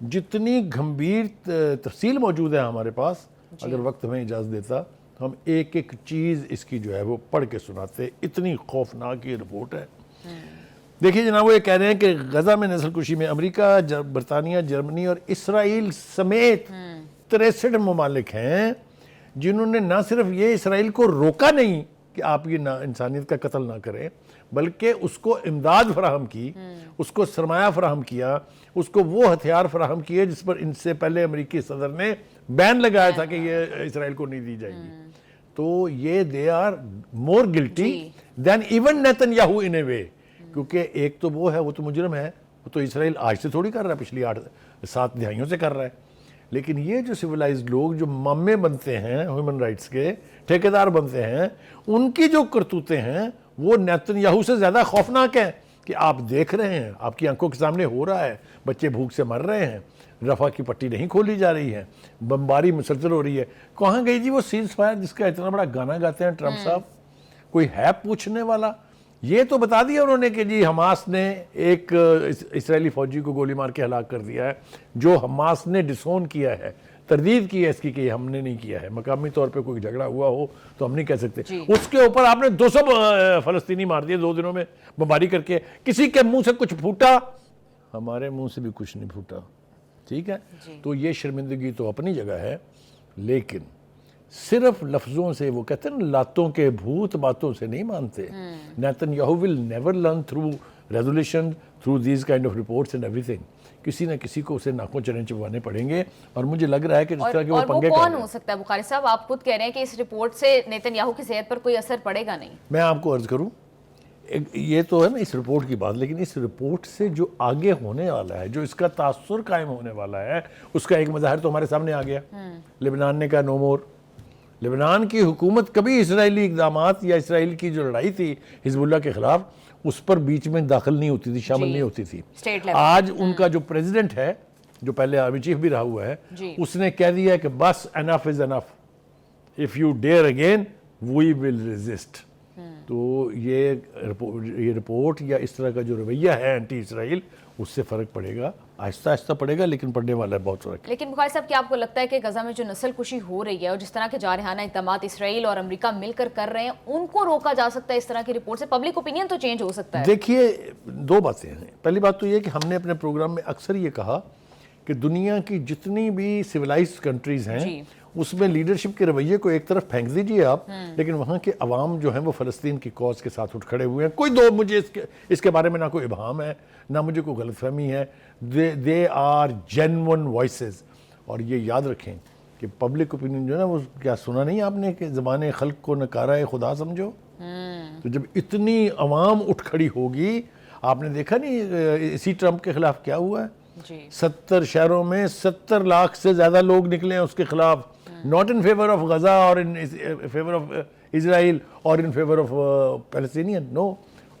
جتنی گھمبیر تفصیل موجود ہے ہمارے پاس، اگر وقت ہمیں اجازت دیتا ہم ایک ایک چیز اس کی جو ہے وہ پڑھ کے سناتے. اتنی خوفناک یہ رپورٹ ہے. دیکھیے جناب، وہ یہ کہہ رہے ہیں کہ غزہ میں نسل کشی میں امریکہ، برطانیہ، جرمنی اور اسرائیل سمیت 63 ممالک ہیں جنہوں نے نہ صرف یہ اسرائیل کو روکا نہیں کہ آپ یہ انسانیت کا قتل نہ کریں، بلکہ اس کو امداد فراہم کی، اس کو سرمایہ فراہم کیا، اس کو وہ ہتھیار فراہم کیے جس پر ان سے پہلے امریکی صدر نے بین لگایا تھا کہ یہ اسرائیل کو نہیں دی جائے گی. تو یہ they are more guilty than even Netanyahu in a way. کیونکہ ایک تو وہ ہے، وہ تو مجرم ہے، وہ تو اسرائیل آج سے تھوڑی کر رہا ہے، پچھلی 8-7 دہائیوں سے کر رہا ہے. لیکن یہ جو سویلائزڈ لوگ جو مامے بنتے ہیں ہیومن رائٹس کے، ٹھیکیدار بنتے ہیں، ان کی جو کرتوتیں ہیں وہ نیتن یاہو سے زیادہ خوفناک ہیں. کہ آپ دیکھ رہے ہیں، آپ کی آنکھوں کے سامنے ہو رہا ہے، بچے بھوک سے مر رہے ہیں، رفح کی پٹی نہیں کھولی جا رہی ہے، بمباری مسلسل ہو رہی ہے. کہاں گئی جی وہ سیز فائر جس کا اتنا بڑا گانا گاتے ہیں ٹرمپ صاحب؟ کوئی ہے پوچھنے والا؟ یہ تو بتا دیا انہوں نے کہ جی حماس نے ایک اسرائیلی فوجی کو گولی مار کے ہلاک کر دیا ہے، جو حماس نے ڈسون کیا ہے، تردید کی ہے اس کی کہ ہم نے نہیں کیا ہے. مقامی طور پہ کوئی جھگڑا ہوا ہو تو ہم نہیں کہہ سکتے. اس کے اوپر آپ نے 200 فلسطینی مار دیے 2 دنوں میں بمباری کر کے. کسی کے منہ سے کچھ پھوٹا؟ ہمارے منہ سے بھی کچھ نہیں پھوٹا. ٹھیک ہے. تو یہ شرمندگی تو اپنی جگہ ہے، لیکن صرف لفظوں سے، وہ کہتے ہیں لاتوں کے بھوت باتوں سے نہیں مانتے. Nitin Yahoo will never learn through resolution, through these kind of reports and everything. کسی نہ کسی کو اسے ناکوں چرنے چبوانے پڑیں گے. اور مجھے لگ رہا ہے کہ جس طرح کہ وہ پنگے کون ہو سکتا ہے بخاری صاحب؟ آپ خود کہہ رہے ہیں کہ اس رپورٹ سے نیتن یاہو کی صحت پر کوئی اثر پڑے گا نہیں. میں آپ کو عرض کروں، یہ تو ہے نا اس رپورٹ کی بات، لیکن اس رپورٹ سے جو آگے ہونے والا ہے، جو اس کا تاثر قائم ہونے والا ہے، اس کا ایک مظاہر تو ہمارے سامنے آ گیا. لبنان نے کہا نو مور. لبنان کی حکومت کبھی اسرائیلی اقدامات یا اسرائیل کی جو لڑائی تھی حزب اللہ کے خلاف، اس پر بیچ میں داخل نہیں ہوتی تھی، شامل نہیں ہوتی تھی. آج ان کا جو پریزیڈنٹ ہے، جو پہلے آرمی چیف بھی رہا ہوا ہے، اس نے کہہ دیا ہے کہ بس enough is enough, if you dare again we will resist. تو یہ رپورٹ یا اس طرح کا جو رویہ ہے اینٹی اسرائیل، اس سے فرق پڑے گا، آہستہ آہستہ پڑے گا، لیکن پڑنے والا ہے بہت فرق. لیکن بخاری صاحب، کیا آپ کو لگتا ہے کہ غزہ میں جو نسل کشی ہو رہی ہے اور جس طرح کے جارحانہ اقدامات اسرائیل اور امریکہ مل کر رہے ہیں، ان کو روکا جا سکتا ہے اس طرح کی رپورٹ سے؟ پبلک اوپینین تو چینج ہو سکتا ہے. دیکھیے 2 باتیں ہیں. پہلی بات تو یہ کہ ہم نے اپنے پروگرام میں اکثر یہ کہا کہ دنیا کی جتنی بھی سویلائزڈ کنٹریز ہیں اس میں لیڈرشپ کے رویے کو ایک طرف پھینک دیجئے آپ، لیکن وہاں کے عوام جو ہیں وہ فلسطین کی کاز کے ساتھ اٹھ کھڑے ہوئے ہیں. کوئی مجھے اس کے بارے میں نہ کوئی ابہام ہے، نہ مجھے کوئی غلط فہمی ہے. They are genuine voices. اور یہ یاد رکھیں کہ پبلک اوپینین جو ہے نا، وہ کیا سنا نہیں آپ نے کہ زبان خلق کو نکارہ خدا سمجھو؟ تو جب اتنی عوام اٹھ کھڑی ہوگی، آپ نے دیکھا نہیں اسی ٹرمپ کے خلاف کیا ہوا ہے؟ 70 شہروں میں 70 لاکھ سے زیادہ لوگ نکلے ہیں اس کے خلاف. not in favor of Gaza or in favor of Israel or in favor of Palestinian. No,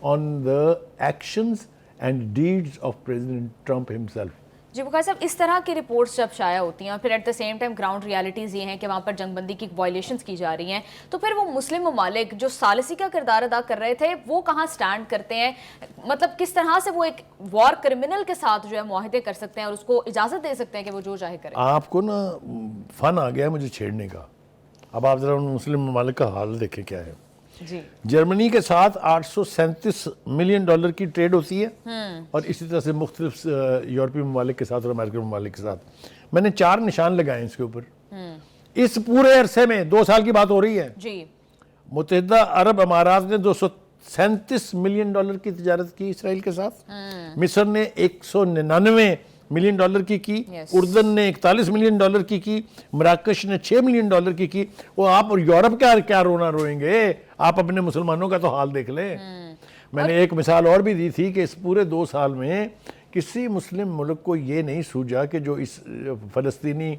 on the actions and deeds of President Trump himself. جی بخاری صاحب، اس طرح کی رپورٹس جب شائع ہوتی ہیں اور پھر at the same time ground realities یہ ہیں کہ وہاں پر جنگ بندی کی وائلیشنز کی جا رہی ہیں، تو پھر وہ مسلم ممالک جو ثالثی کا کردار ادا کر رہے تھے وہ کہاں سٹینڈ کرتے ہیں؟ مطلب کس طرح سے وہ ایک وار کرمنل کے ساتھ جو ہے معاہدے کر سکتے ہیں اور اس کو اجازت دے سکتے ہیں کہ وہ جو چاہے کرے؟ آپ کو نا فن آ گیا ہے مجھے چھیڑنے کا. اب آپ ذرا ان مسلم ممالک کا حال دیکھیں کیا ہے. جرمنی کے ساتھ $837 ملین کی ٹریڈ ہوتی ہے، اور اسی طرح سے مختلف یورپی ممالک کے ساتھ اور امریکن ممالک کے ساتھ. میں نے 4 نشان لگائے اس کے اوپر. اس پورے عرصے میں 2 سال کی بات ہو رہی ہے، متحدہ عرب امارات نے $237 ملین کی تجارت کی اسرائیل کے ساتھ. مصر نے $199 ملین کی، اردن نے $41 ملین کی، مراکش نے $6 ملین کی. وہ آپ اور یورپ کیا رونا روئیں گے؟ آپ اپنے مسلمانوں کا تو حال دیکھ لیں. میں نے ایک مثال اور بھی دی تھی کہ اس پورے 2 سال میں کسی مسلم ملک کو یہ نہیں سوجا کہ جو اس فلسطینی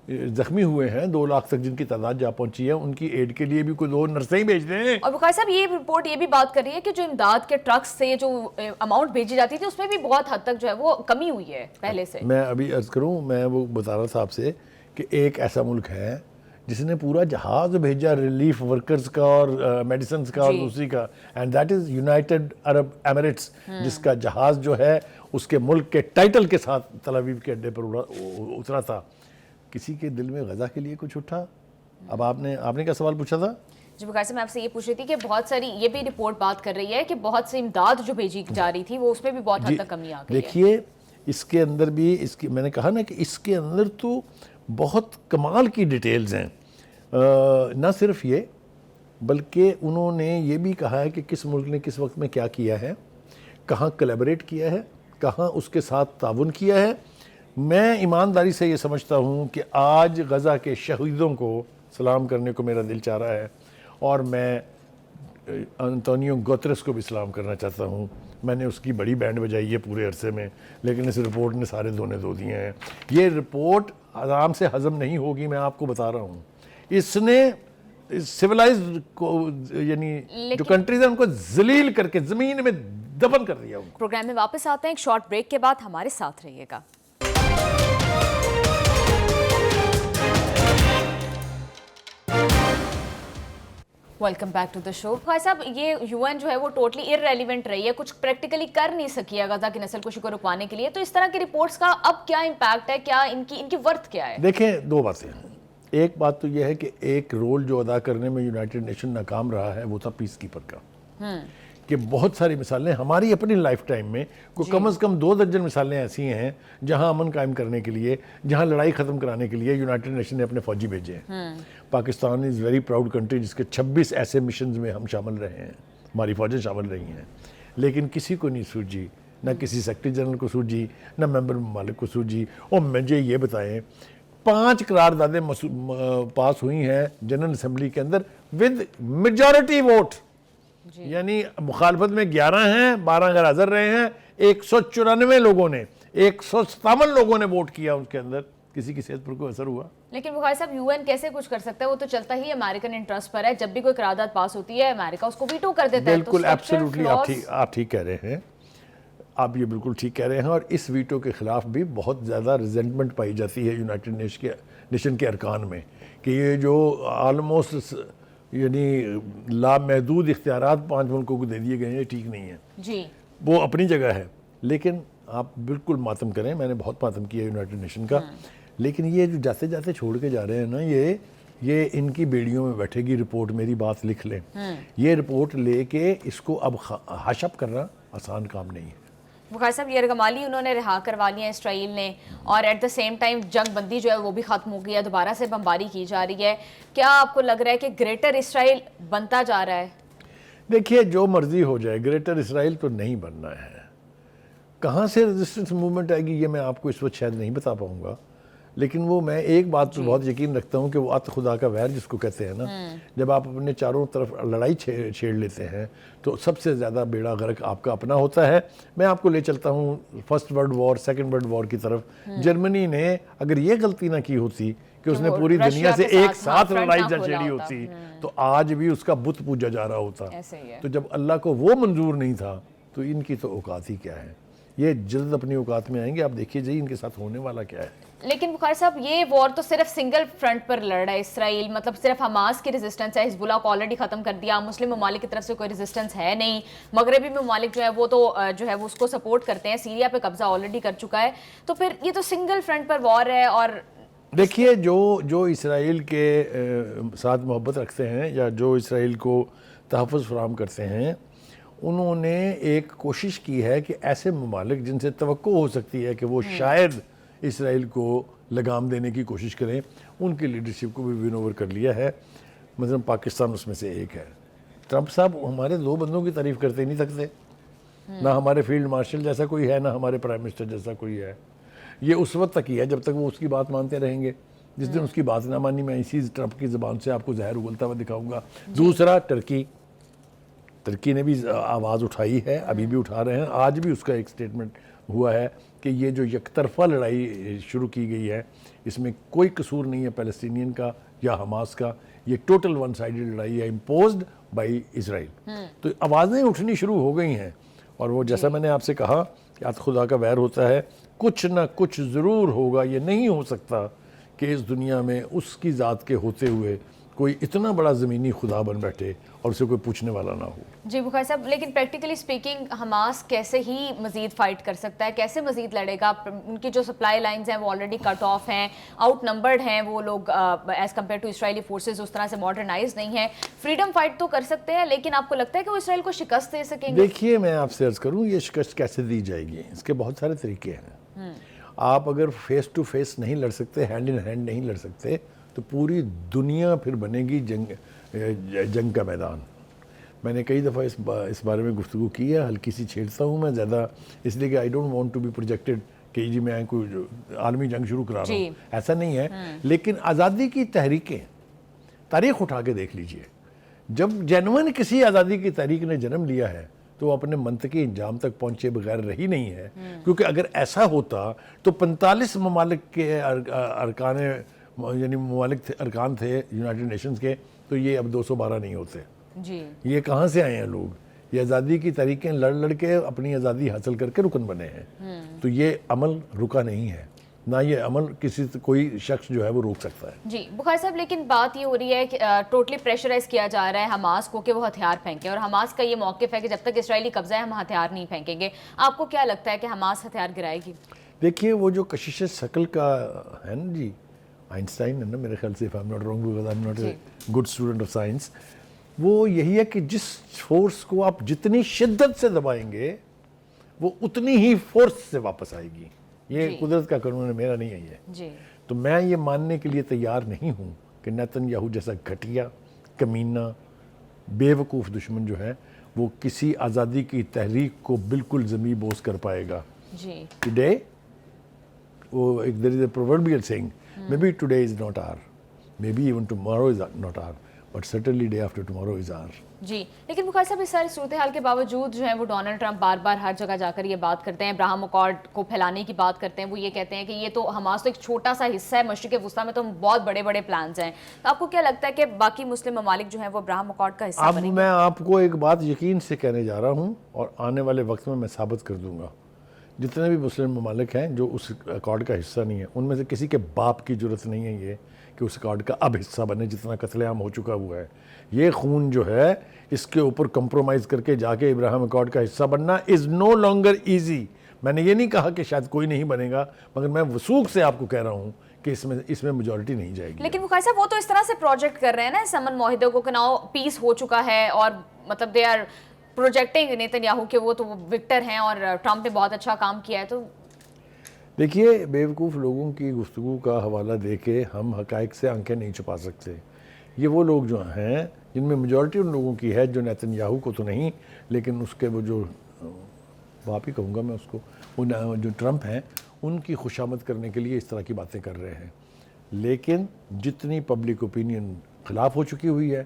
زخمی ہوئے ہیں 2 لاکھ تک جن کی تعداد جا پہنچی ہے، ان کی ایڈ کے لیے بھی کوئی 2 نرسیں ہی بھیج دیں. اور بخاری صاحب، یہ رپورٹ یہ بھی بات کر رہی ہے کہ جو امداد کے ٹرکس سے جو اماؤنٹ بھیجی جاتی تھی اس میں بھی بہت حد تک جو ہے وہ کمی ہوئی ہے پہلے سے. میں ابھی عرض کروں، میں وہ بتا رہا تھا آپ سے کہ ایک ایسا ملک ہے جس نے پورا جہاز بھیجا ریلیف ورکرز کا اور میڈیسنز کا اور دوسری کا, and that is United Arab Emirates, جس کا جہاز جو ہے اس کے ملک کے ٹائٹل کے ساتھ تل ابیب کے اڈے پر اترا تھا. کسی کے دل میں غزہ کے لیے کچھ اٹھا؟ اب آپ نے کیا سوال پوچھا تھا؟ جی بخاری صاحب میں آپ سے یہ پوچھ رہی تھی کہ بہت ساری یہ بھی رپورٹ بات کر رہی ہے کہ بہت سی امداد جو بھیجی جا رہی تھی وہ اس میں بھی بہت حد تک کمی آ گئی ہے. دیکھیے اس کے اندر بھی میں نے کہا نا کہ اس کے اندر تو بہت کمال کی ڈیٹیلز ہیں. نہ صرف یہ بلکہ انہوں نے یہ بھی کہا ہے کہ کس ملک نے کس وقت میں کیا کیا ہے, کہاں کولیبریٹ کیا ہے, کہاں اس کے ساتھ تعاون کیا ہے. میں ایمانداری سے یہ سمجھتا ہوں کہ آج غزہ کے شہیدوں کو سلام کرنے کو میرا دل چاہ رہا ہے, اور میں انتونیو گوتریس کو بھی سلام کرنا چاہتا ہوں. میں نے اس کی بڑی بینڈ بجائی ہے پورے عرصے میں, لیکن اس رپورٹ نے سارے دونے دو دیے ہیں. یہ رپورٹ آرام سے ہضم نہیں ہوگی, میں آپ کو بتا رہا ہوں. اس نے سویلائزڈ کو یعنی جو کنٹریز ہیں ان کو ذلیل کر کے زمین میں دفن کر دیا. پروگرام میں واپس آتے ہیں ایک شارٹ بریک کے بعد, ہمارے ساتھ رہیے گا. ویلکم بیک ٹو دا شو. بھائی صاحب یہ یو این جو ہے وہ ٹوٹلی ارریلیونٹ رہی ہے, کچھ پریکٹیکلی کر نہیں سکی ہے غزہ کی نسل کشی کو رکوانے کے لیے. تو اس طرح کی رپورٹس کا اب کیا امپیکٹ ہے, کیا ان کی ورتھ کیا ہے؟ دیکھیں دو باتیں. ایک بات تو یہ ہے کہ ایک رول جو ادا کرنے میں یونائٹڈ نیشن ناکام رہا ہے وہ تھا پیس کیپر کا, کہ بہت ساری مثالیں ہماری اپنی لائف ٹائم میں کم از کم 2 درجن مثالیں ایسی ہیں جہاں امن قائم کرنے کے لیے, جہاں لڑائی ختم کرانے کے لیے یونائٹڈ نیشن نے اپنے فوجی بھیجے ہیں. Pakistan is very proud country جس کے 26 ایسے مشنز میں ہم شامل رہے ہیں, ہماری فوجیں شامل رہی ہیں, لیکن کسی کو نہیں سوجی, نہ کسی سیکرٹری جنرل کو سوجی, نہ ممبر ممالک کو سوجی. اور مجھے یہ بتائیں 5 قراردادیں پاس ہوئی ہیں جنرل اسمبلی کے اندر ود میجورٹی ووٹ, یعنی مخالفت میں 11 ہیں, 12 غیر حاضر رہے ہیں, 194 لوگوں نے 157 لوگوں نے ووٹ کیا, اس کے اندر کسی کی صحت پر کوئی اثر ہوا؟ لیکن بخاری صاحب یو این کیسے کچھ کر سکتا ہے, وہ تو چلتا ہی امریکن انٹرسٹ پر ہے. جب بھی کوئی قرارداد پاس ہوتی ہے امریکہ اس کو ویٹو کر دیتا ہے. بالکل ایبسلیوٹلی آپ ٹھیک کہہ رہے ہیں, آپ یہ بالکل ٹھیک کہہ رہے ہیں. اور اس ویٹو کے خلاف بھی بہت زیادہ ریزنٹمنٹ پائی جاتی ہے یونائٹڈ نیشن کے ارکان میں, کہ یہ جو آلموسٹ یعنی لامحدود اختیارات 5 ملکوں کو دے دیے گئے ہیں, یہ ٹھیک نہیں ہے. جی وہ اپنی جگہ ہے, لیکن آپ بالکل ماتم کریں, میں نے بہت ماتم کیا یونائٹڈ نیشن کا, لیکن یہ جو جاتے جاتے چھوڑ کے جا رہے ہیں نا, یہ ان کی بیڑیوں میں بیٹھے گی رپورٹ. میری بات لکھ لیں, یہ رپورٹ لے کے اس کو اب حشب کرنا آسان کام نہیں ہے. بخاری صاحب یرغمالی انہوں نے رہا کروا لیا اسرائیل نے, اور ایٹ دا سیم ٹائم جنگ بندی جو ہے وہ بھی ختم ہو گئی ہے, دوبارہ سے بمباری کی جا رہی ہے. کیا آپ کو لگ رہا ہے کہ گریٹر اسرائیل بنتا جا رہا ہے؟ دیکھیے جو مرضی ہو جائے, گریٹر اسرائیل تو نہیں بننا ہے. کہاں سے ریزسٹنس موومنٹ آئے گی یہ میں آپ کو اس وقت شاید نہیں بتا پاؤں گا, لیکن وہ میں ایک بات تو بہت یقین رکھتا ہوں کہ وہ ات خدا کا ویر جس کو کہتے ہیں نا, جب آپ اپنے چاروں طرف لڑائی چھیڑ لیتے ہیں تو سب سے زیادہ بیڑا غرق آپ کا اپنا ہوتا ہے. میں آپ کو لے چلتا ہوں first world war, second world war کی طرف. جرمنی نے اگر یہ غلطی نہ کی ہوتی کہ اس نے پوری دنیا سے ایک ساتھ لڑائی چھیڑی ہوتی, تو آج بھی اس کا بت پوجا جا رہا ہوتا. تو جب اللہ کو وہ منظور نہیں تھا تو ان کی تو اوقات ہی کیا ہے. یہ جلد اپنی اوقات میں آئیں گے, آپ دیکھیے جائیے ان کے ساتھ ہونے والا کیا ہے. لیکن بخاری صاحب یہ وار تو صرف سنگل فرنٹ پر لڑ رہا ہے اسرائیل, مطلب صرف حماس کی ریزسٹنس ہے, حزب اللہ کو آلریڈی ختم کر دیا, مسلم ممالک کی طرف سے کوئی ریزسٹنس ہے نہیں, مغربی ممالک جو ہے وہ تو جو ہے وہ اس کو سپورٹ کرتے ہیں, سیریا پہ قبضہ آلریڈی کر چکا ہے. تو پھر یہ تو سنگل فرنٹ پر وار ہے. اور دیکھیے جو اسرائیل کے ساتھ محبت رکھتے ہیں یا جو اسرائیل کو تحفظ فراہم کرتے ہیں, انہوں نے ایک کوشش کی ہے کہ ایسے ممالک جن سے توقع ہو سکتی ہے کہ وہ شاید اسرائیل کو لگام دینے کی کوشش کریں, ان کی لیڈرشپ کو بھی ون اوور کر لیا ہے. مثلا پاکستان اس میں سے ایک ہے. ٹرمپ صاحب ہمارے 2 بندوں کی تعریف کرتے نہیں تھکتے, نہ ہمارے فیلڈ مارشل جیسا کوئی ہے, نہ ہمارے پرائم منسٹر جیسا کوئی ہے. یہ اس وقت تک ہی ہے جب تک وہ اس کی بات مانتے رہیں گے. جس دن اس کی بات نہ مانی, میں اسی ٹرمپ کی زبان سے آپ کو زہر اگلتا ہوا دکھاؤں گا. دوسرا ترکی نے بھی آواز اٹھائی ہے, ابھی بھی اٹھا رہے ہیں. آج بھی اس کا ایک سٹیٹمنٹ ہوا ہے کہ یہ جو یک طرفہ لڑائی شروع کی گئی ہے اس میں کوئی قصور نہیں ہے فلسطینین کا یا حماس کا, یہ ٹوٹل ون سائیڈڈ لڑائی ہے امپوزڈ بائی اسرائیل. تو آوازیں اٹھنی شروع ہو گئی ہیں, اور وہ جیسا میں نے آپ سے کہا کہ ات خدا کا ویر ہوتا ہے, کچھ نہ کچھ ضرور ہوگا. یہ نہیں ہو سکتا کہ اس دنیا میں اس کی ذات کے ہوتے ہوئے کوئی اتنا بڑا زمینی خدا بن بیٹھے اور اسے کوئی پوچھنے والا نہ ہو. جی بخاری صاحب، لیکن پریکٹیکلی اسپیکنگ حماس کیسے ہی مزید فائٹ کر سکتا ہے، کیسے مزید لڑے گا؟ ان کی جو سپلائی لائنز ہیں وہ آلریڈی کٹ آف ہیں، آؤٹ نمبرڈ ہیں وہ لوگ as compared to Israeli forces, اس طرح سے ماڈرنائز نہیں ہیں. فریڈم فائٹ تو کر سکتے ہیں، لیکن آپ کو لگتا ہے کہ وہ اسرائیل کو شکست دے سکیں گے؟ دیکھیے میں آپ سے عرض کروں یہ شکست کیسے دی جائے گی، اس کے بہت سارے طریقے ہیں. آپ اگر فیس ٹو فیس نہیں لڑ سکتے، ہینڈ ان ہینڈ نہیں لڑ سکتے، تو پوری دنیا پھر بنے گی جنگ کا میدان. میں نے کئی دفعہ اس بارے میں گفتگو کی ہے، ہلکی سی چھیڑتا ہوں میں زیادہ اس لیے کہ I don't want to be projected کہ جی میں کوئی عالمی جنگ شروع کرا رہا ہوں، ایسا نہیں ہے. لیکن آزادی کی تحریکیں تاریخ اٹھا کے دیکھ لیجئے، جب جینوئن کسی آزادی کی تحریک نے جنم لیا ہے تو وہ اپنے منطقی انجام تک پہنچے بغیر رہی نہیں ہے. کیونکہ اگر ایسا ہوتا تو 45 ممالک کے ارکان یعنی ممالک ارکان تھے یونائٹڈ نیشنز کے، تو یہ اب 212 نہیں ہوتے. جی یہ کہاں سے آئے ہیں لوگ؟ یہ آزادی کی تحریکیں لڑ لڑ کے اپنی آزادی حاصل کر کے رکن بنے ہیں. تو یہ عمل رکا نہیں ہے، نہ یہ عمل کوئی شخص جو ہے وہ روک سکتا ہے. جی بخاری صاحب، لیکن بات یہ ہو رہی ہے کہ ٹوٹلی پریشرائز کیا جا رہا ہے حماس کو کہ وہ ہتھیار پھینکے، اور حماس کا یہ موقف ہے کہ جب تک اسرائیلی قبضہ ہے ہم ہتھیار نہیں پھینکیں گے. آپ کو کیا لگتا ہے کہ حماس ہتھیار گرائے گی؟ دیکھیے وہ جو کشش ثقل کا ہے نا جی، آئنسٹائن ہے نا میرے خیال سے، if I'm not wrong because I'm not a good student of science، وہ یہی ہے کہ جس فورس کو آپ جتنی شدت سے دبائیں گے وہ اتنی ہی فورس سے واپس آئے گی. یہ قدرت کا قانون ہے، میرا نہیں ہے یہ. جی تو میں یہ ماننے کے لیے تیار نہیں ہوں کہ نیتن یاہو جیسا گھٹیا، کمینہ، بے وقوف دشمن جو ہے وہ کسی آزادی کی تحریک کو بالکل زمیں بوس کر پائے گا. جی ٹوڈے وہ ایک there is a proverbial saying maybe today is not our, maybe even tomorrow is not our, but certainly day after tomorrow is our. جی لیکن بخاری صاحب اس ساری صورتحال کے باوجود جو ہے وہ ڈونلڈ ٹرمپ بار بار ہر جگہ جا کر یہ بات کرتے ہیں، ابراہم اکارڈ کو پھیلانے کی بات کرتے ہیں. وہ یہ کہتے ہیں کہ یہ تو حماس تو ایک چھوٹا سا حصہ ہے، مشرق وسطیٰ میں تو بہت بڑے بڑے پلانز ہیں. تو آپ کو کیا لگتا ہے کہ باقی مسلم ممالک جو ہیں وہ ابراہم اکارڈ کا حصہ اب بنیں گے؟ میں آپ کو ایک بات یقین سے کہنے جا رہا ہوں اور آنے والے وقت میں ثابت کر دوں گا. جتنے بھی مسلم ممالک ہیں جو اس اکارڈ کا حصہ نہیں ہے، ان میں سے کسی کے باپ کی ضرورت نہیں ہے یہ کہ اس اکارڈ کا اب حصہ بنے. جتنا قتل عام ہو چکا ہوا ہے، یہ خون جو ہے اس کے اوپر کمپرومائز کر کے جا کے ابراہم اکارڈ کا حصہ بننا از نو لانگر ایزی. میں نے یہ نہیں کہا کہ شاید کوئی نہیں بنے گا، مگر میں وثوق سے آپ کو کہہ رہا ہوں کہ اس میں میجورٹی نہیں جائے گی. لیکن بخاری صاحب وہ تو اس طرح سے پروجیکٹ کر رہے ہیں نا اس امن معاہدے کو کہ ناؤ پیس ہو چکا ہے، اور مطلب they are projecting Netanyahu کہ وہ تو وکٹر ہیں اور ٹرمپ نے بہت اچھا کام کیا ہے. تو دیکھیے بیوقوف لوگوں کی گفتگو کا حوالہ دے کے ہم حقائق سے آنکھیں نہیں چھپا سکتے. یہ وہ لوگ جو ہیں جن میں میجورٹی ان لوگوں کی ہے جو نیتن یاہو کو تو نہیں، لیکن اس کے وہ جو باپ ہی کہوں گا میں اس کو، وہ جو ٹرمپ ہیں ان کی خوشامد کرنے کے لیے اس طرح کی باتیں کر رہے ہیں. لیکن جتنی پبلک اوپینین خلاف ہو چکی ہوئی ہے،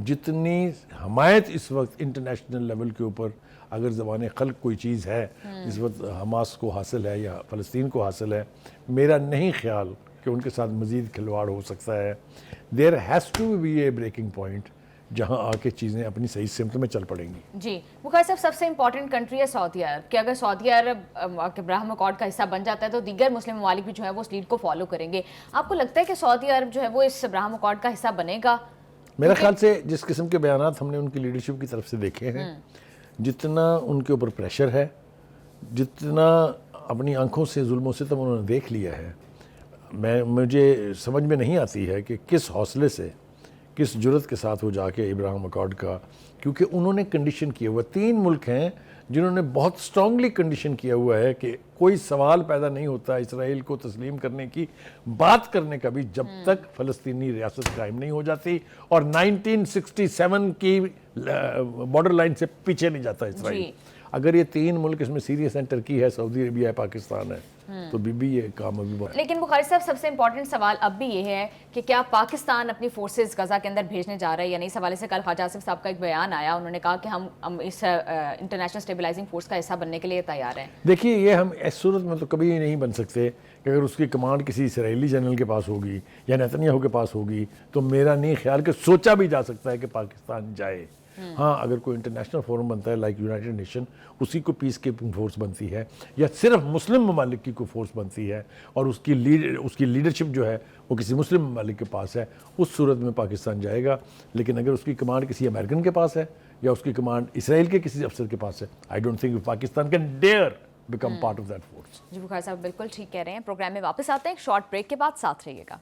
جتنی حمایت اس وقت انٹرنیشنل لیول کے اوپر اگر زبان خلق کوئی چیز ہے اس وقت حماس کو حاصل ہے یا فلسطین کو حاصل ہے، میرا نہیں خیال کہ ان کے ساتھ مزید کھلواڑ ہو سکتا ہے. There has to be a breaking point جہاں آ کے چیزیں اپنی صحیح سمت میں چل پڑیں گی. جی بخاری صاحب، سب سے امپورٹنٹ کنٹری ہے سعودی عرب، کہ اگر سعودی عرب ابراہم اکارڈ کا حصہ بن جاتا ہے تو دیگر مسلم ممالک بھی جو ہے وہ اس لیڈ کو فالو کریں گے. آپ کو لگتا ہے کہ سعودی عرب جو ہے وہ اس ابراہم اکارڈ کا حصہ بنے گا؟ میرے خیال سے جس قسم کے بیانات ہم نے ان کی لیڈرشپ کی طرف سے دیکھے ہیں، جتنا ان کے اوپر پریشر ہے، جتنا اپنی آنکھوں سے ظلم و ستم انہوں نے دیکھ لیا ہے، مجھے سمجھ میں نہیں آتی ہے کہ کس حوصلے سے، کس جرت کے ساتھ وہ جا کے ابراہم اکارڈ کا، کیونکہ انہوں نے کنڈیشن کیا ہوا. 3 ملک ہیں جنہوں نے بہت سٹرونگلی کنڈیشن کیا ہوا ہے کہ کوئی سوال پیدا نہیں ہوتا اسرائیل کو تسلیم کرنے کی بات کرنے کا بھی جب تک فلسطینی ریاست قائم نہیں ہو جاتی اور 1967 کی بارڈر لائن سے پیچھے نہیں جاتا اسرائیل. اگر یہ 3 ملک، اس میں سیریا ہے، ترکی ہے، سعودی عربیہ ہے، پاکستان ہے، تو بھی یہ کام ابھی بہت. لیکن بخاری صاحب سب سے امپورٹنٹ سوال اب بھی یہ ہے کہ کیا پاکستان اپنی فورسز غزہ کے اندر بھیجنے جا رہا ہے یا نہیں؟ اس حوالے سے کل خواجہ آصف صاحب کا ایک بیان آیا، انہوں نے کہا کہ ہم اس انٹرنیشنل اسٹیبلائزنگ فورس کا حصہ بننے کے لیے تیار ہیں. دیکھیے یہ ہم اس صورت میں تو کبھی نہیں بن سکتے کہ اگر اس کی کمانڈ کسی اسرائیلی جنرل کے پاس ہوگی یا نیتن یاہو کے پاس ہوگی تو میرا نہیں خیال کہ سوچا بھی جا سکتا ہے کہ پاکستان جائے. ہاں اگر کوئی انٹرنیشنل فورم بنتا ہے لائک یونائٹڈ نیشن، اسی کو پیس کیپنگ فورس بنتی ہے، یا صرف مسلم ممالک کی کوئی فورس بنتی ہے اور اس کی لیڈرشپ جو ہے وہ کسی مسلم ممالک کے پاس ہے، اس صورت میں پاکستان جائے گا. لیکن اگر اس کی کمانڈ کسی امریکن کے پاس ہے یا اس کی کمانڈ اسرائیل کے کسی افسر کے پاس ہے، I don't think Pakistan can dare become part of that force. جی بخاری صاحب بالکل ٹھیک کہہ رہے ہیں. پروگرام میں واپس آتے ہیں ایک شارٹ بریک کے بعد، ساتھ رہیے گا.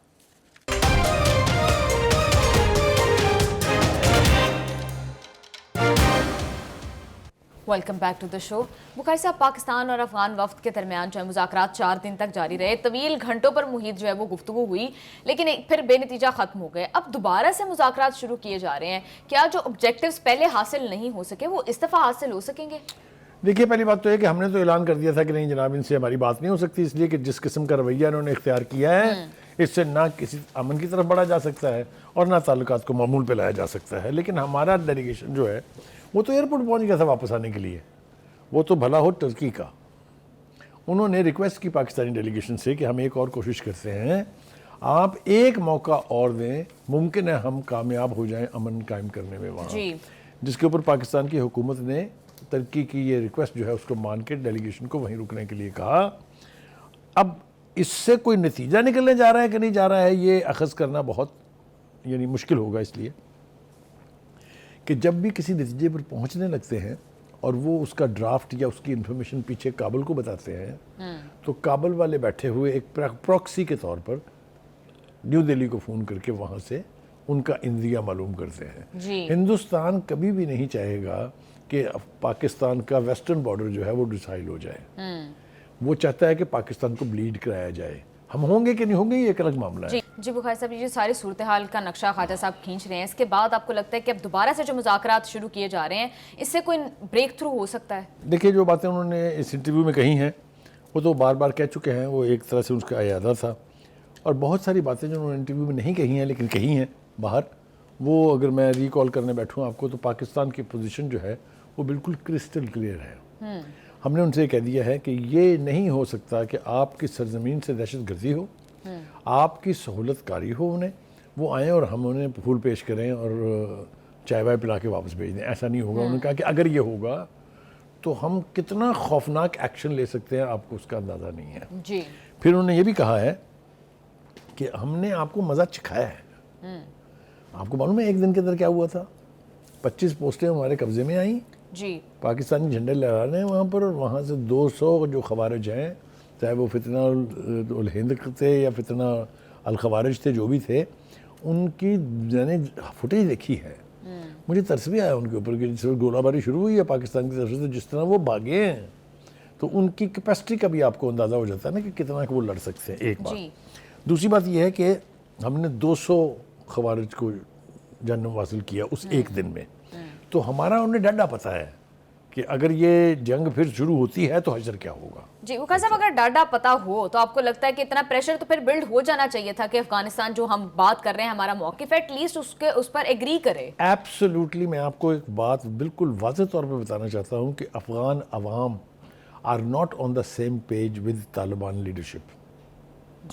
ویلکم بیک ٹو دا شو. بخاری صاحب، پاکستان اور افغان وفد کے درمیان جو ہے مذاکرات 4 دن تک جاری رہے، طویل گھنٹوں پر محیط جو ہے وہ گفتگو ہوئی، لیکن پھر بے نتیجہ ختم ہو گئے. اب دوبارہ سے مذاکرات شروع کیے جا رہے ہیں. کیا جو آبجیکٹیوز پہلے حاصل نہیں ہو سکے وہ اس دفعہ حاصل ہو سکیں گے؟ دیکھیے، پہلی بات تو یہ کہ ہم نے تو اعلان کر دیا تھا کہ نہیں جناب، ان سے ہماری بات نہیں ہو سکتی، اس لیے کہ جس قسم کا رویہ انہوں نے اختیار کیا ہے اس سے نہ کسی امن کی طرف بڑھا جا سکتا ہے اور نہ تعلقات کو معمول پہ لایا جا سکتا ہے. لیکن ہمارا ڈیلیگیشن جو ہے وہ تو ایئرپورٹ پہنچ گیا تھا واپس آنے کے لیے. وہ تو بھلا ہو ٹرکی کا، انہوں نے ریکویسٹ کی پاکستانی ڈیلیگیشن سے کہ ہم ایک اور کوشش کرتے ہیں، آپ ایک موقع اور دیں، ممکن ہے ہم کامیاب ہو جائیں امن قائم کرنے میں وہاں. جس کے اوپر پاکستان کی حکومت نے ترکی کی یہ ریکویسٹ جو ہے اس کو مان کے ڈیلیگیشن کو وہیں رکنے کے لیے کہا. اب اس سے کوئی نتیجہ نکلنے جا رہا ہے کہ نہیں جا رہا ہے، یہ اخذ کرنا بہت مشکل ہوگا، اس لیے کہ جب بھی کسی نتیجے پر پہنچنے لگتے ہیں اور وہ اس کا ڈرافٹ یا اس کی انفارمیشن پیچھے کابل کو بتاتے ہیں، تو کابل والے بیٹھے ہوئے ایک پراکسی کے طور پر نیو دہلی کو فون کر کے وہاں سے ان کا اندیہ معلوم کرتے ہیں. ہندوستان کبھی بھی نہیں چاہے گا کہ پاکستان کا ویسٹرن بارڈر جو ہے وہ ڈسائل ہو جائے. وہ چاہتا ہے کہ پاکستان کو بلیڈ کرایا جائے. ہم ہوں گے کہ نہیں ہوں گے یہ ایک الگ معاملہ ہے. جی بخاری صاحب، یہ ساری صورتحال کا نقشہ خواجہ صاحب کھینچ رہے ہیں، اس کے بعد آپ کو لگتا ہے کہ اب دوبارہ سے جو مذاکرات شروع کیے جا رہے ہیں اس سے کوئی بریک تھرو ہو سکتا ہے؟ دیکھیے، جو باتیں انہوں نے اس انٹرویو میں کہی ہیں وہ تو بار بار کہہ چکے ہیں، وہ ایک طرح سے اس کا اعادہ تھا. اور بہت ساری باتیں جو انہوں نے انٹرویو میں نہیں کہی ہیں لیکن کہی ہیں باہر، وہ اگر میں ریکال کرنے بیٹھوں آپ کو تو پاکستان کی پوزیشن جو ہے وہ بالکل کرسٹل کلیئر ہے. ہم نے ان سے کہہ دیا ہے کہ یہ نہیں ہو سکتا کہ آپ کی سرزمین سے دہشت گردی ہو، آپ کی سہولت کاری ہو، انہیں وہ آئیں اور ہم انہیں پھول پیش کریں اور چائے وائے پلا کے واپس بھیج دیں. ایسا نہیں ہوگا. انہوں نے کہا کہ اگر یہ ہوگا تو ہم کتنا خوفناک ایکشن لے سکتے ہیں آپ کو اس کا اندازہ نہیں ہے. پھر انہوں نے یہ بھی کہا ہے کہ ہم نے آپ کو مزہ چکھایا ہے. آپ کو معلوم ہے ایک دن کے اندر کیا ہوا تھا؟ 25 پوسٹیں ہمارے قبضے میں آئیں، پاکستانی جھنڈے لہرا رہے ہیں وہاں پر، اور وہاں سے 200 جو خوارج ہیں، چاہے وہ فتنہ الہند تھے یا فتنہ الخوارج تھے، جو بھی تھے، ان کی میں نے فوٹیج دیکھی ہے. مجھے ترس بھی آیا ان کے اوپر کہ جس وقت گولہ باری شروع ہوئی ہے پاکستان کی طرف سے، جس طرح وہ بھاگے ہیں، تو ان کی کیپیسٹی کا بھی آپ کو اندازہ ہو جاتا ہے نا کہ کتنا کہ وہ لڑ سکتے ہیں. ایک بات. دوسری بات یہ ہے کہ ہم نے 200 خوارج کو جنم حاصل کیا اس ایک دن میں، تو ہمارا انہیں ڈنڈا پتہ ہے کہ اگر یہ جنگ پھر شروع ہوتی ہے تو حشر کیا ہوگا. جی وقار صاحب، اگر ڈاٹا پتہ ہو تو آپ کو لگتا ہے کہ اتنا پریشر تو پھر بلڈ ہو جانا چاہیے تھا کہ افغانستان جو ہم بات کر رہے ہیں ہمارا موقف ہے، ایٹ لیسٹ اس پر ایگری کرے. ایبسلیوٹلی. میں آپ کو ایک بات بالکل واضح طور پہ بتانا چاہتا ہوں کہ افغان عوام are not on the same page with Taliban leadership.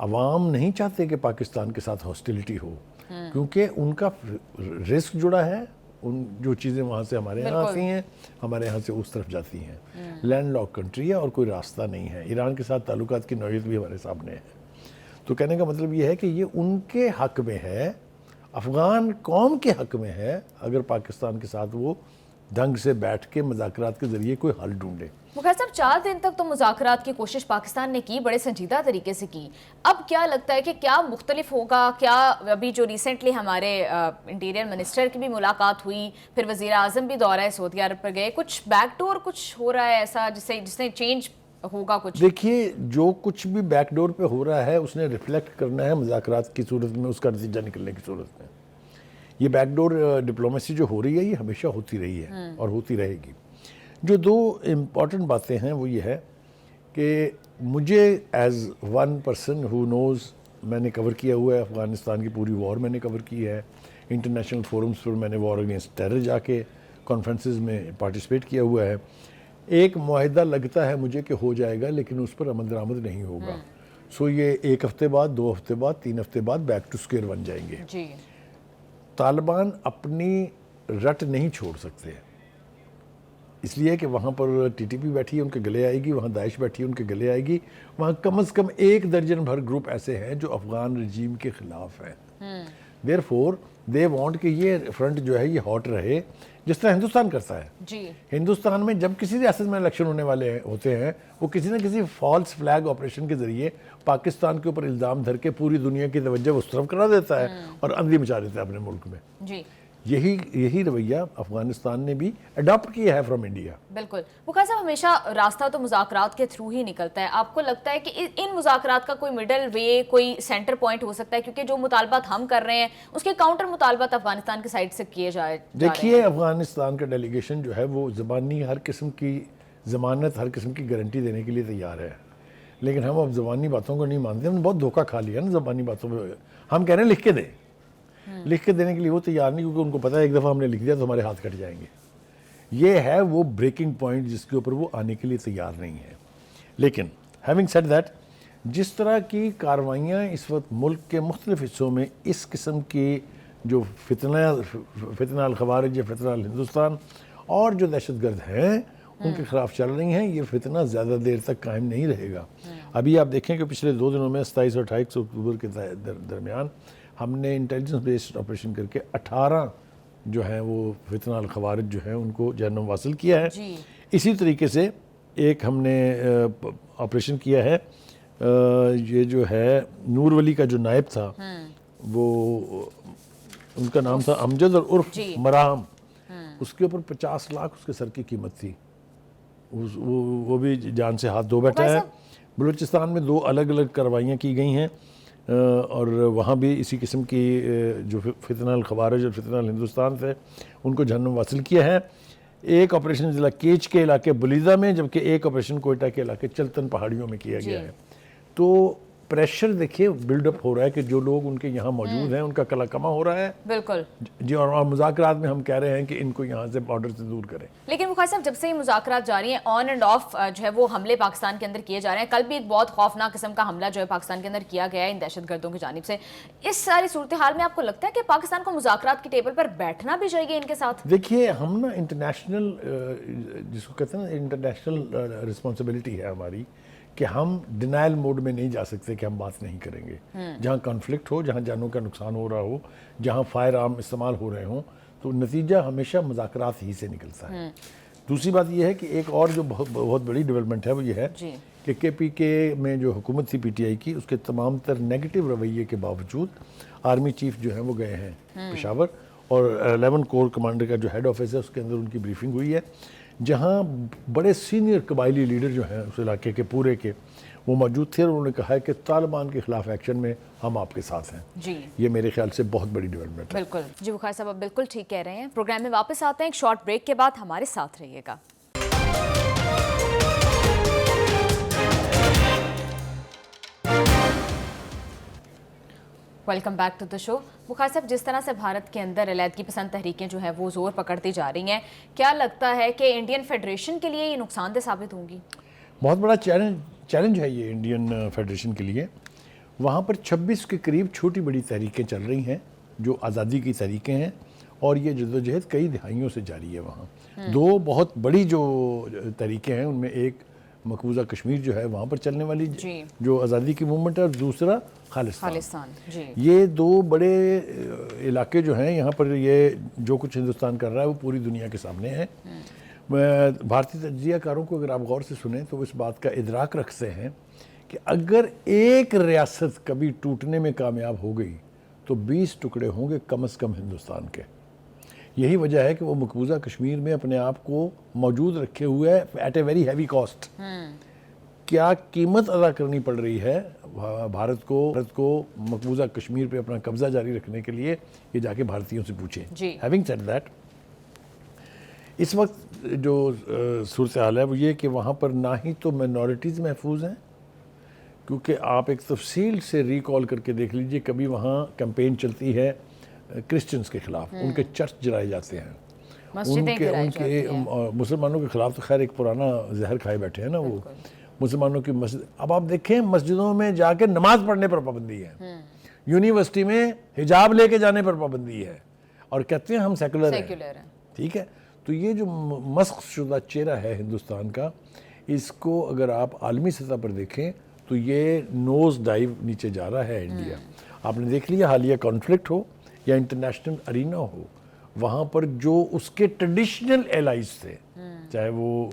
عوام نہیں چاہتے کہ پاکستان کے ساتھ ہاسٹیلٹی ہو، کیونکہ ان کا رسک جڑا ہے. ان جو چیزیں وہاں سے ہمارے یہاں آتی ہیں ہمارے یہاں سے اس طرف جاتی ہیں. لینڈ لاک کنٹری ہے اور کوئی راستہ نہیں ہے. ایران کے ساتھ تعلقات کی نوعیت بھی ہمارے سامنے ہے. تو کہنے کا مطلب یہ ہے کہ یہ ان کے حق میں ہے، افغان قوم کے حق میں ہے اگر پاکستان کے ساتھ وہ ڈھنگ سے بیٹھ کے مذاکرات کے ذریعے کوئی حل ڈھونڈے. مخیر صاحب، 4 دن تک تو مذاکرات کی کوشش پاکستان نے کی، بڑے سنجیدہ طریقے سے کی. اب کیا لگتا ہے کہ کیا مختلف ہوگا؟ کیا ابھی جو ریسنٹلی ہمارے انٹیریئر منسٹر کی بھی ملاقات ہوئی، پھر وزیر اعظم بھی دورہ سعودی عرب پر گئے، کچھ بیک ڈور کچھ ہو رہا ہے ایسا جس سے چینج ہوگا کچھ؟ دیکھیے، جو کچھ بھی بیک ڈور پہ ہو رہا ہے اس نے ریفلیکٹ کرنا ہے مذاکرات کی صورت میں، اس کا نتیجہ نکلنے کی صورت میں. یہ بیک ڈور ڈپلومیسی جو ہو رہی ہے یہ ہمیشہ ہوتی رہی ہے اور ہوتی رہے گی. جو 2 امپورٹنٹ باتیں ہیں وہ یہ ہے کہ مجھے ایز ون پرسن ہو نوز، میں نے کور کیا ہوا ہے افغانستان کی پوری وار، میں نے کور کی ہے انٹرنیشنل فورمز پر، میں نے وار اگینسٹ ٹیرر جا کے کانفرنسز میں پارٹیسپیٹ کیا ہوا ہے. ایک معاہدہ لگتا ہے مجھے کہ ہو جائے گا لیکن اس پر عمل درآمد نہیں ہوگا. سو یہ 1 ہفتے بعد، 2 ہفتے بعد، 3 ہفتے بعد بیک ٹو اسکوئر ون جائیں گے. طالبان اپنی رٹ نہیں چھوڑ سکتے، اس لیے کہ وہاں پر ٹی ٹی پی بیٹھی ہے ان کے گلے آئے گی، وہاں داعش بیٹھی ہے ان کے گلے آئے گی، وہاں کم از کم 1 درجن بھر گروپ ایسے ہیں جو افغان رجیم کے خلاف ہیں۔ دیر فور دے وانٹ کہ یہ فرنٹ جو ہے یہ ہاٹ رہے، جس طرح ہندوستان کرتا ہے۔ جی ہندوستان میں جب کسی ریاست میں الیکشن ہونے والے ہوتے ہیں، وہ کسی نہ کسی فالس فلیگ آپریشن کے ذریعے پاکستان کے اوپر الزام دھر کے پوری دنیا کی توجہ اس طرف کرا دیتا ہے اور اندھی مچا دیتا ہے اپنے ملک میں۔ جی یہی رویہ افغانستان نے بھی اڈاپٹ کیا ہے فرام انڈیا۔ بالکل۔ بخاری صاحب ہمیشہ راستہ تو مذاکرات کے تھرو ہی نکلتا ہے، آپ کو لگتا ہے کہ ان مذاکرات کا کوئی مڈل وے، کوئی سینٹر پوائنٹ ہو سکتا ہے؟ کیونکہ جو مطالبات ہم کر رہے ہیں اس کے کاؤنٹر مطالبات افغانستان کی سائڈ سے کیے جا رہے ہیں۔ دیکھیے افغانستان کا ڈیلیگیشن جو ہے وہ زبانی ہر قسم کی ضمانت، ہر قسم کی گارنٹی دینے کے لیے تیار ہے، لیکن ہم اب زبانی باتوں کو نہیں مانتے، ہم نے بہت دھوکہ کھا لیا نا زبانی باتوں میں۔ ہم کہہ رہے ہیں لکھ کے دیں، لکھ کے دینے کے لیے وہ تیار نہیں، کیونکہ ان کو پتہ ہے ایک دفعہ ہم نے لکھ دیا تو ہمارے ہاتھ کٹ جائیں گے۔ یہ ہے وہ بریکنگ پوائنٹ جس کے اوپر وہ آنے کے لیے تیار نہیں ہے۔ لیکن ہیونگ سیڈ دیٹ، جس طرح کی کاروائیاں اس وقت ملک کے مختلف حصوں میں اس قسم کی جو فتنہ الخوارج یا فتنہ الہندوستان اور جو دہشت گرد ہیں ان کے خلاف چل رہی ہیں، یہ فتنہ زیادہ دیر تک قائم نہیں رہے گا۔ ابھی آپ دیکھیں کہ پچھلے 2 دنوں میں 27 اور 28 اکتوبر کے درمیان ہم نے انٹیلیجنس بیسڈ آپریشن کر کے 18 جو ہیں وہ فتنہ الخوارج جو ہیں ان کو جہنم واصل کیا ہے۔ اسی طریقے سے ایک ہم نے آپریشن کیا ہے، یہ جو ہے نور ولی کا جو نائب تھا، وہ ان کا نام تھا امجد اور عرف مراہم، اس کے اوپر 50 لاکھ اس کے سر کی قیمت تھی، وہ بھی جان سے ہاتھ دھو بیٹھا ہے۔ بلوچستان میں 2 الگ الگ کارروائیاں کی گئی ہیں اور وہاں بھی اسی قسم کی جو فتنہ الخوارج اور فتنہ الہندوستان تھے ان کو جہنم واصل کیا ہے۔ ایک آپریشن ضلع کیچ کے علاقے بلیدہ میں، جبکہ ایک آپریشن کوئٹہ کے علاقے چلتن پہاڑیوں میں کیا گیا ہے۔ تو پریشر دیکھیے بلڈ اپ ہو رہا ہے کہ جو لوگ ان کے یہاں موجود ہیں ان کا کلا کما ہو رہا ہے۔ بالکل جی، اور مذاکرات میں ہم کہہ رہے ہیں کہ ان کو یہاں سے بارڈر سے دور کریں۔ لیکن بخاری صاحب جب سے یہ مذاکرات جاری ہیں، آن اینڈ آف جو ہے وہ حملے پاکستان کے اندر کیے جا رہے ہیں۔ کل بھی ایک بہت خوفناک قسم کا حملہ جو ہے پاکستان کے اندر کیا گیا ہے ان دہشت گردوں کی جانب سے۔ اس ساری صورتحال میں آپ کو لگتا ہے کہ پاکستان کو مذاکرات کی ٹیبل پر بیٹھنا بھی چاہیے ان کے ساتھ؟ دیکھیے ہم نا انٹرنیشنل جس کو کہتے ہیں نا انٹرنیشنل رسپانسبلٹی ہے ہماری کہ ہم ڈینائل موڈ میں نہیں جا سکتے کہ ہم بات نہیں کریں گے۔ جہاں کانفلکٹ ہو، جہاں جانوں کا نقصان ہو رہا ہو، جہاں فائر آرم استعمال ہو رہے ہوں، تو نتیجہ ہمیشہ مذاکرات ہی سے نکلتا ہے۔ دوسری بات یہ ہے کہ ایک اور جو بہت بڑی ڈیولپمنٹ ہے وہ یہ ہے کہ پی کے میں جو حکومت تھی پی ٹی آئی کی، اس کے تمام تر نیگیٹو رویے کے باوجود آرمی چیف جو ہیں وہ گئے ہیں پشاور، اور 11 کور کمانڈر کا جو ہیڈ آفس ہے اس کے اندر ان کی بریفنگ ہوئی ہے، جہاں بڑے سینئر قبائلی لیڈر جو ہیں اس علاقے کے پورے کے وہ موجود تھے، اور انہوں نے کہا ہے کہ طالبان کے خلاف ایکشن میں ہم آپ کے ساتھ ہیں۔ جی یہ میرے خیال سے بہت بڑی ڈیولپمنٹ ہے۔ بالکل جی بخاری صاحب آپ بالکل ٹھیک کہہ رہے ہیں۔ پروگرام میں واپس آتے ہیں ایک شارٹ بریک کے بعد، ہمارے ساتھ رہیے گا۔ ویلکم بیک ٹو دا شو۔ بخاری صاحب جس طرح سے بھارت کے اندر علیحدگی پسند تحریکیں جو ہیں وہ زور پکڑتی جا رہی ہیں، کیا لگتا ہے کہ انڈین فیڈریشن کے لیے یہ نقصان دہ ثابت ہوں گی؟ بہت بڑا چیلنج ہے یہ انڈین فیڈریشن کے لیے۔ وہاں پر 26 کے قریب چھوٹی بڑی تحریکیں چل رہی ہیں جو آزادی کی تحریکیں ہیں، اور یہ جدوجہد کئی دہائیوں سے جاری ہے۔ وہاں 2 بہت بڑی جو تحریکیں ہیں، ان میں ایک مقبوضہ کشمیر جو ہے وہاں پر چلنے والی جو آزادی کی موومنٹ ہے، اور دوسرا خالصتان۔ یہ 2 بڑے علاقے جو ہیں، یہاں پر یہ جو کچھ ہندوستان کر رہا ہے وہ پوری دنیا کے سامنے ہے۔ بھارتی تجزیہ کاروں کو اگر آپ غور سے سنیں تو اس بات کا ادراک رکھتے ہیں کہ اگر ایک ریاست کبھی ٹوٹنے میں کامیاب ہو گئی تو 20 ٹکڑے ہوں گے کم از کم ہندوستان کے۔ یہی وجہ ہے کہ وہ مقبوضہ کشمیر میں اپنے آپ کو موجود رکھے ہوئے ہے at a very heavy cost. کیا قیمت ادا کرنی پڑ رہی ہے بھارت کو مقبوضہ کشمیر پہ اپنا قبضہ جاری رکھنے کے لیے، یہ جا کے بھارتیوں سے پوچھیں۔ ہیونگ سیڈ دیٹ، اس وقت جو صورتحال ہے وہ یہ کہ وہاں پر نہ ہی تو مائنورٹیز محفوظ ہیں، کیونکہ آپ ایک تفصیل سے ریکال کر کے دیکھ لیجئے، کبھی وہاں کیمپین چلتی ہے کرسچنز کے خلاف، ان کے چرچ جلائے جاتے ہیں، ان کے مسلمانوں کے خلاف تو خیر ایک پرانا زہر کھائے بیٹھے ہیں نا وہ مسلمانوں کی مسجد۔ اب آپ دیکھیں مسجدوں میں جا کے نماز پڑھنے پر پابندی ہے، یونیورسٹی میں حجاب لے کے جانے پر پابندی ہے، اور کہتے ہیں ہم سیکولر ہیں. سیکولر ہیں. ٹھیک ہے, تو یہ جو مسخ شدہ چہرہ ہے ہندوستان کا, اس کو اگر آپ عالمی سطح پر دیکھیں تو یہ نوز ڈائیو نیچے جا رہا ہے انڈیا. آپ نے دیکھ لیا حالیہ کانفلکٹ ہو یا انٹرنیشنل ارینا ہو, وہاں پر جو اس کے ٹریڈیشنل ایلائز تھے, چاہے وہ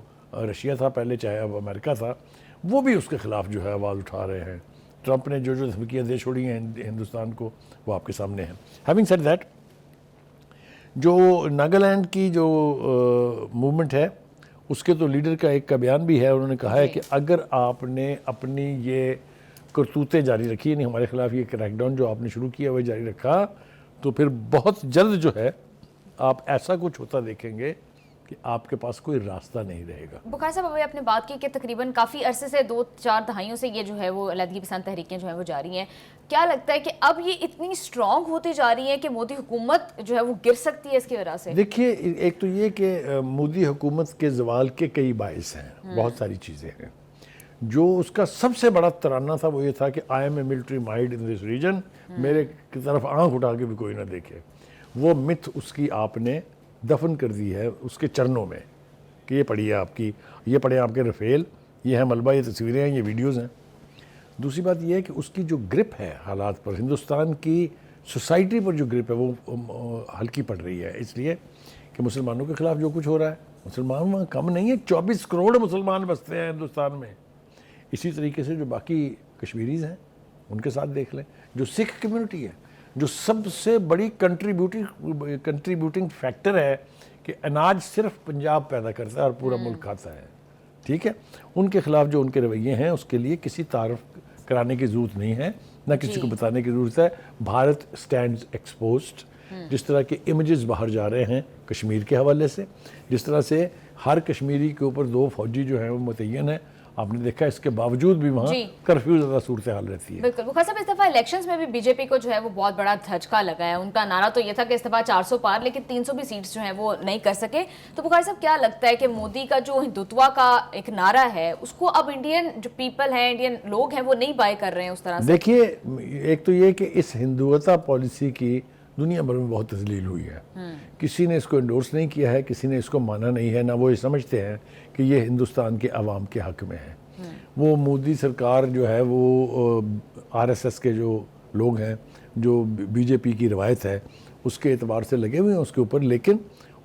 رشیا تھا پہلے, چاہے اب امریکہ تھا, وہ بھی اس کے خلاف جو ہے آواز اٹھا رہے ہیں. ٹرمپ نے جو دھمکیاں دے چھوڑی ہیں ہندوستان کو, وہ آپ کے سامنے ہیں. ہیونگ سیڈ دیٹ, جو ناگالینڈ کی جو موومنٹ ہے اس کے تو لیڈر کا ایک کا بیان بھی ہے. انہوں نے کہا ہے کہ اگر آپ نے اپنی یہ کرتوتیں جاری رکھی, یعنی ہمارے خلاف یہ کریک ڈاؤن جو آپ نے شروع کیا وہ جاری رکھا, تو پھر بہت جلد جو ہے آپ ایسا کچھ ہوتا دیکھیں گے کہ آپ کے پاس کوئی راستہ نہیں رہے گا. بخاری صاحب, ابھی آپ نے بات کی کہ تقریباً کافی عرصے سے 2-4 دہائیوں سے یہ جو ہے وہ علیحدگی پسند تحریکیں جو ہیں وہ جاری ہیں. کیا لگتا ہے کہ اب یہ اتنی اسٹرانگ ہوتی جا رہی ہے کہ مودی حکومت جو ہے وہ گر سکتی ہے اس کی وجہ سے؟ دیکھیے, ایک تو یہ کہ مودی حکومت کے زوال کے کئی باعث ہیں, بہت ساری چیزیں ہیں. جو اس کا سب سے بڑا ترانہ تھا وہ یہ تھا کہ I am a military mind in this region, میرے کی طرف آنکھ اٹھا کے بھی کوئی نہ دیکھے. وہ متھ اس کی آپ نے دفن کر دی ہے اس کے چرنوں میں کہ یہ پڑھیے آپ کی, یہ پڑھیں آپ کے رفیل, یہ ہے ملبہ, یہ تصویریں ہیں, یہ ویڈیوز ہیں. دوسری بات یہ ہے کہ اس کی جو گرپ ہے حالات پر, ہندوستان کی سوسائٹی پر جو گرپ ہے وہ ہلکی پڑ رہی ہے, اس لیے کہ مسلمانوں کے خلاف جو کچھ ہو رہا ہے, مسلمان وہاں کم نہیں ہے, 24 کروڑ مسلمان بستے ہیں ہندوستان میں. اسی طریقے سے جو باقی کشمیریز ہیں ان کے ساتھ دیکھ لیں, جو سکھ کمیونٹی ہے جو سب سے بڑی کنٹریبیوٹنگ فیکٹر ہے کہ اناج صرف پنجاب پیدا کرتا ہے اور پورا ملک کھاتا ہے, ٹھیک ہے, ان کے خلاف جو ان کے رویے ہیں اس کے لیے کسی تعارف کرانے کی ضرورت نہیں ہے, نہ کسی کو بتانے کی ضرورت ہے. Bharat stands exposed. جس طرح کے امیجز باہر جا رہے ہیں کشمیر کے حوالے سے, جس طرح سے ہر کشمیری کے اوپر 2 فوجی جو ہیں وہ متعین ہیں, آپ نے دیکھا اس کے باوجود بھی وہاں کرفیو زیادہ صورتحال رہتی ہے. بالکل. بخاری صاحب, اس دفعہ الیکشنز میں بھی بی جے پی کو جو ہے وہ بہت بڑا دھچکا لگا ہے. ان کا نعرہ تو یہ تھا کہ اس دفعہ 400 پار, لیکن 300 بھی سیٹس جو ہیں وہ نہیں کر سکے. تو بخاری صاحب, کیا لگتا ہے کہ مودی کا جو ہندوتوا کا ایک نعرہ ہے اس کو اب انڈین جو پیپل ہیں, انڈین لوگ ہیں, وہ نہیں بائی کر رہے ہیں اس طرح سے؟ دیکھیے, ایک تو یہ کہ اس ہندوتا پالیسی کی دنیا بھر میں بہت تذلیل ہوئی ہے. کسی نے اس کو انڈورس نہیں کیا ہے, کسی نے اس کو مانا نہیں ہے, نہ وہ یہ سمجھتے ہیں کہ یہ ہندوستان کے عوام کے حق میں ہے. وہ مودی سرکار جو ہے وہ آر ایس ایس کے جو لوگ ہیں, جو بی جے پی کی روایت ہے اس کے اعتبار سے لگے ہوئے ہیں اس کے اوپر, لیکن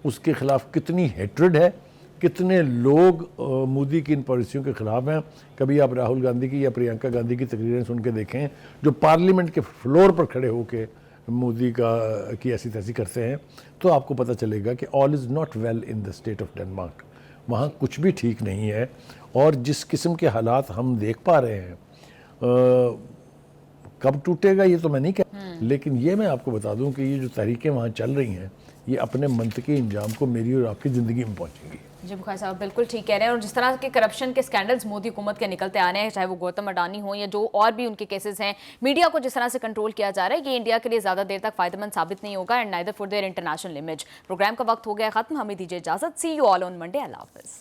اس کے خلاف کتنی ہیٹرڈ ہے, کتنے لوگ مودی کی ان پالیسیوں کے خلاف ہیں. کبھی آپ راہل گاندھی کی یا پرینکا گاندھی کی تقریریں سن کے دیکھیں جو پارلیمنٹ کے فلور پر کھڑے ہو کے مودی کی ایسی تیسی کرتے ہیں, تو آپ کو پتہ چلے گا کہ all is not well in the state of Denmark. وہاں کچھ بھی ٹھیک نہیں ہے. اور جس قسم کے حالات ہم دیکھ پا رہے ہیں, کب ٹوٹے گا یہ تو میں نہیں کہتا, لیکن یہ میں آپ کو بتا دوں کہ یہ جو تحریکیں وہاں چل رہی ہیں یہ اپنے منطقی انجام کو میری اور آپ کی زندگی میں پہنچیں گی. جی بخاری صاحب, بالکل ٹھیک کہہ رہے ہیں. اور جس طرح کے کرپشن کے سکینڈلز مودی حکومت کے نکلتے آ رہے ہیں, چاہے وہ گوتم اڈانی ہوں یا جو اور بھی ان کے کیسز ہیں, میڈیا کو جس طرح سے کنٹرول کیا جا رہا ہے, یہ انڈیا کے لیے زیادہ دیر تک فائدہ مند ثابت نہیں ہوگا, and neither for their international image. Programme کا وقت ہو گیا ختم, ہمیں دیجیے اجازت. سی یو آل آن منڈے. اللہ حافظ.